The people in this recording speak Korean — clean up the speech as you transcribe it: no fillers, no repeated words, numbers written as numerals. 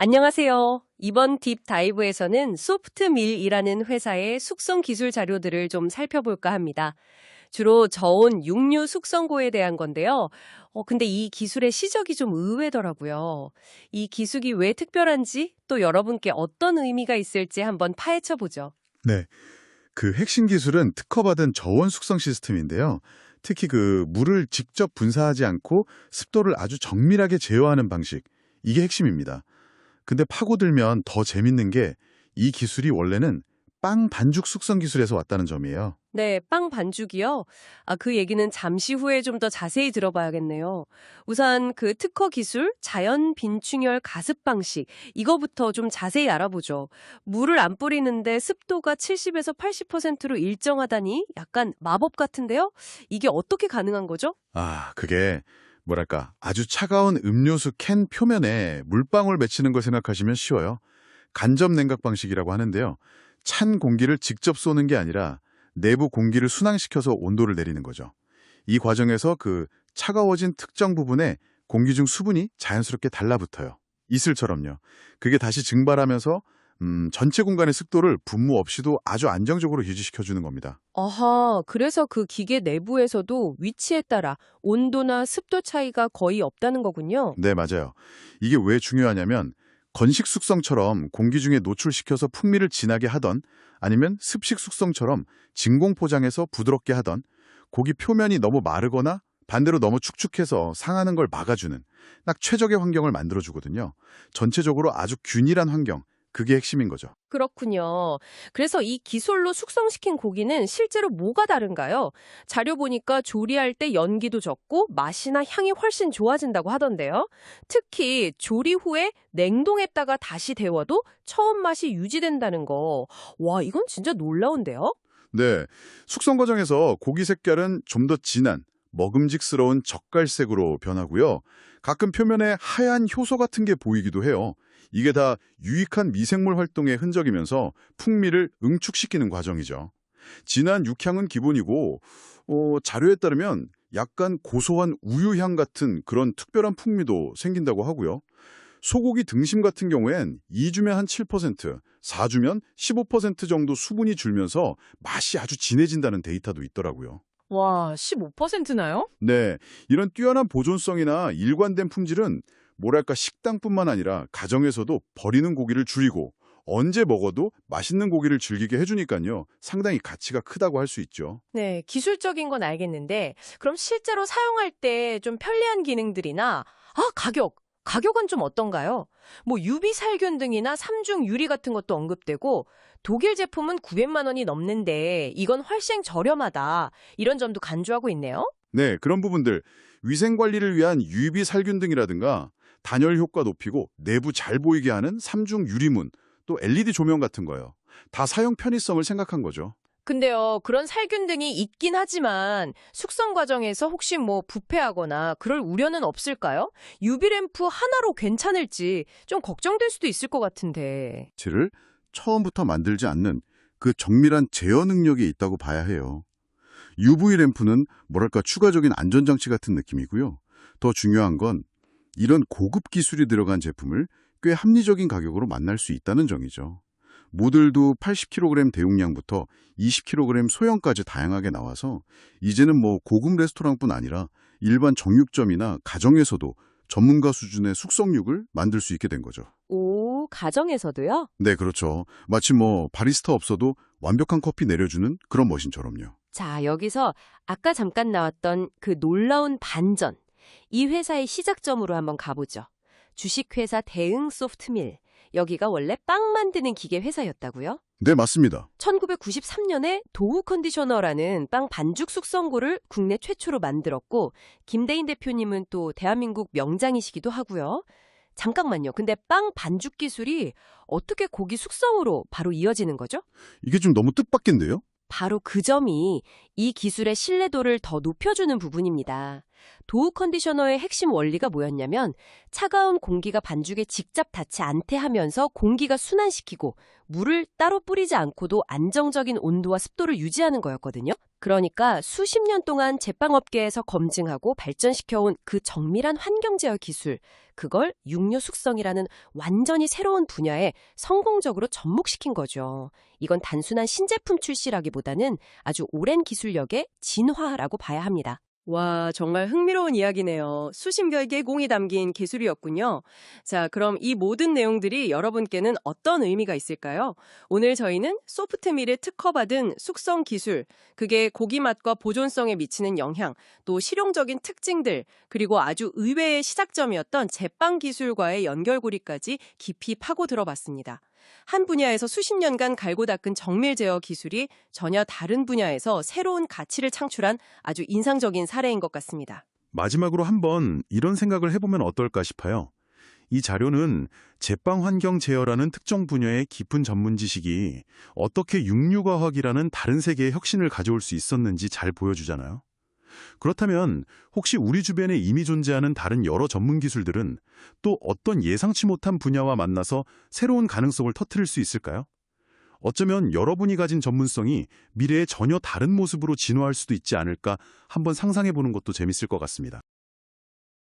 안녕하세요. 이번 딥다이브에서는 소프트밀이라는 회사의 숙성 기술 자료들을 좀 살펴볼까 합니다. 주로 저온 육류 숙성고에 대한 건데요. 근데 이 기술의 시적이 좀 의외더라고요. 이 기술이 왜 특별한지 또 여러분께 어떤 의미가 있을지 한번 파헤쳐 보죠. 네, 그 핵심 기술은 특허받은 저온 숙성 시스템인데요. 특히 그 물을 직접 분사하지 않고 습도를 아주 정밀하게 제어하는 방식, 이게 핵심입니다. 근데 파고들면 더 재밌는 게 이 기술이 원래는 빵 반죽 숙성 기술에서 왔다는 점이에요. 네, 빵 반죽이요? 그 얘기는 잠시 후에 좀 더 자세히 들어봐야겠네요. 우선 그 특허 기술, 자연 빈충혈 가습 방식, 이거부터 좀 자세히 알아보죠. 물을 안 뿌리는데 습도가 70에서 80%로 일정하다니 약간 마법 같은데요? 이게 어떻게 가능한 거죠? 그게 뭐랄까 아주 차가운 음료수 캔 표면에 물방울 맺히는 걸 생각하시면 쉬워요. 간접 냉각 방식이라고 하는데요. 찬 공기를 직접 쏘는 게 아니라 내부 공기를 순항시켜서 온도를 내리는 거죠. 이 과정에서 그 차가워진 특정 부분에 공기 중 수분이 자연스럽게 달라붙어요. 이슬처럼요. 그게 다시 증발하면서 전체 공간의 습도를 분무 없이도 아주 안정적으로 유지시켜주는 겁니다. 아하, 그래서 그 기계 내부에서도 위치에 따라 온도나 습도 차이가 거의 없다는 거군요. 네, 맞아요. 이게 왜 중요하냐면 건식 숙성처럼 공기 중에 노출시켜서 풍미를 진하게 하던 아니면 습식 숙성처럼 진공 포장해서 부드럽게 하던 고기 표면이 너무 마르거나 반대로 너무 축축해서 상하는 걸 막아주는 딱 최적의 환경을 만들어주거든요. 전체적으로 아주 균일한 환경, 그게 핵심인 거죠. 그렇군요. 그래서 이 기술로 숙성시킨 고기는 실제로 뭐가 다른가요? 자료 보니까 조리할 때 연기도 적고 맛이나 향이 훨씬 좋아진다고 하던데요. 특히 조리 후에 냉동했다가 다시 데워도 처음 맛이 유지된다는 거. 와, 이건 진짜 놀라운데요? 네, 숙성 과정에서 고기 색깔은 좀 더 진한 먹음직스러운 젓갈색으로 변하고요. 가끔 표면에 하얀 효소 같은 게 보이기도 해요. 이게 다 유익한 미생물 활동의 흔적이면서 풍미를 응축시키는 과정이죠. 진한 육향은 기본이고 자료에 따르면 약간 고소한 우유향 같은 그런 특별한 풍미도 생긴다고 하고요. 소고기 등심 같은 경우엔 2주면 한 7%, 4주면 15% 정도 수분이 줄면서 맛이 아주 진해진다는 데이터도 있더라고요. 와, 15%나요? 네, 이런 뛰어난 보존성이나 일관된 품질은 뭐랄까 식당뿐만 아니라 가정에서도 버리는 고기를 줄이고 언제 먹어도 맛있는 고기를 즐기게 해주니까요. 상당히 가치가 크다고 할 수 있죠. 네, 기술적인 건 알겠는데, 그럼 실제로 사용할 때 좀 편리한 기능들이나, 가격은 좀 어떤가요? 뭐 유비 살균 등이나 삼중 유리 같은 것도 언급되고, 독일 제품은 900만 원이 넘는데 이건 훨씬 저렴하다. 이런 점도 간주하고 있네요. 네, 그런 부분들 위생 관리를 위한 UV 살균 등이라든가 단열 효과 높이고 내부 잘 보이게 하는 삼중 유리문, 또 LED 조명 같은 거요. 다 사용 편의성을 생각한 거죠. 근데요, 그런 살균 등이 있긴 하지만 숙성 과정에서 혹시 뭐 부패하거나 그럴 우려는 없을까요? 유비 램프 하나로 괜찮을지 좀 걱정될 수도 있을 것 같은데. 를 처음부터 만들지 않는 그 정밀한 제어 능력이 있다고 봐야 해요. UV 램프는 뭐랄까 추가적인 안전장치 같은 느낌이고요. 더 중요한 건 이런 고급 기술이 들어간 제품을 꽤 합리적인 가격으로 만날 수 있다는 점이죠. 모델도 80kg 대용량부터 20kg 소형까지 다양하게 나와서 이제는 뭐 고급 레스토랑뿐 아니라 일반 정육점이나 가정에서도 전문가 수준의 숙성육을 만들 수 있게 된 거죠. 오, 가정에서도요? 네, 그렇죠. 마치 뭐 바리스타 없어도 완벽한 커피 내려주는 그런 머신처럼요. 자, 여기서 아까 잠깐 나왔던 그 놀라운 반전. 이 회사의 시작점으로 한번 가보죠. 주식회사 대응 소프트밀. 여기가 원래 빵 만드는 기계 회사였다고요? 네, 맞습니다. 1993년에 도우 컨디셔너라는 빵 반죽 숙성고를 국내 최초로 만들었고 김대인 대표님은 또 대한민국 명장이시기도 하고요. 잠깐만요. 근데 빵 반죽 기술이 어떻게 고기 숙성으로 바로 이어지는 거죠? 이게 좀 너무 뜻밖인데요? 바로 그 점이 이 기술의 신뢰도를 더 높여주는 부분입니다. 도우 컨디셔너의 핵심 원리가 뭐였냐면 차가운 공기가 반죽에 직접 닿지 않게 하면서 공기가 순환시키고 물을 따로 뿌리지 않고도 안정적인 온도와 습도를 유지하는 거였거든요. 그러니까 수십 년 동안 제빵업계에서 검증하고 발전시켜온 그 정밀한 환경 제어 기술, 그걸 육류 숙성이라는 완전히 새로운 분야에 성공적으로 접목시킨 거죠. 이건 단순한 신제품 출시라기보다는 아주 오랜 기술력의 진화라고 봐야 합니다. 와, 정말 흥미로운 이야기네요. 수십여개의 공이 담긴 기술이었군요. 자, 그럼 이 모든 내용들이 여러분께는 어떤 의미가 있을까요? 오늘 저희는 소프트밀에 특허받은 숙성 기술, 그게 고기 맛과 보존성에 미치는 영향, 또 실용적인 특징들, 그리고 아주 의외의 시작점이었던 제빵 기술과의 연결고리까지 깊이 파고 들어봤습니다. 한 분야에서 수십 년간 갈고 닦은 정밀 제어 기술이 전혀 다른 분야에서 새로운 가치를 창출한 아주 인상적인 사례인 것 같습니다. 마지막으로 한번 이런 생각을 해보면 어떨까 싶어요. 이 자료는 제빵 환경 제어라는 특정 분야의 깊은 전문 지식이 어떻게 육류과학이라는 다른 세계의 혁신을 가져올 수 있었는지 잘 보여주잖아요. 그렇다면 혹시 우리 주변에 이미 존재하는 다른 여러 전문 기술들은 또 어떤 예상치 못한 분야와 만나서 새로운 가능성을 터뜨릴 수 있을까요? 어쩌면 여러분이 가진 전문성이 미래에 전혀 다른 모습으로 진화할 수도 있지 않을까 한번 상상해 보는 것도 재밌을 것 같습니다.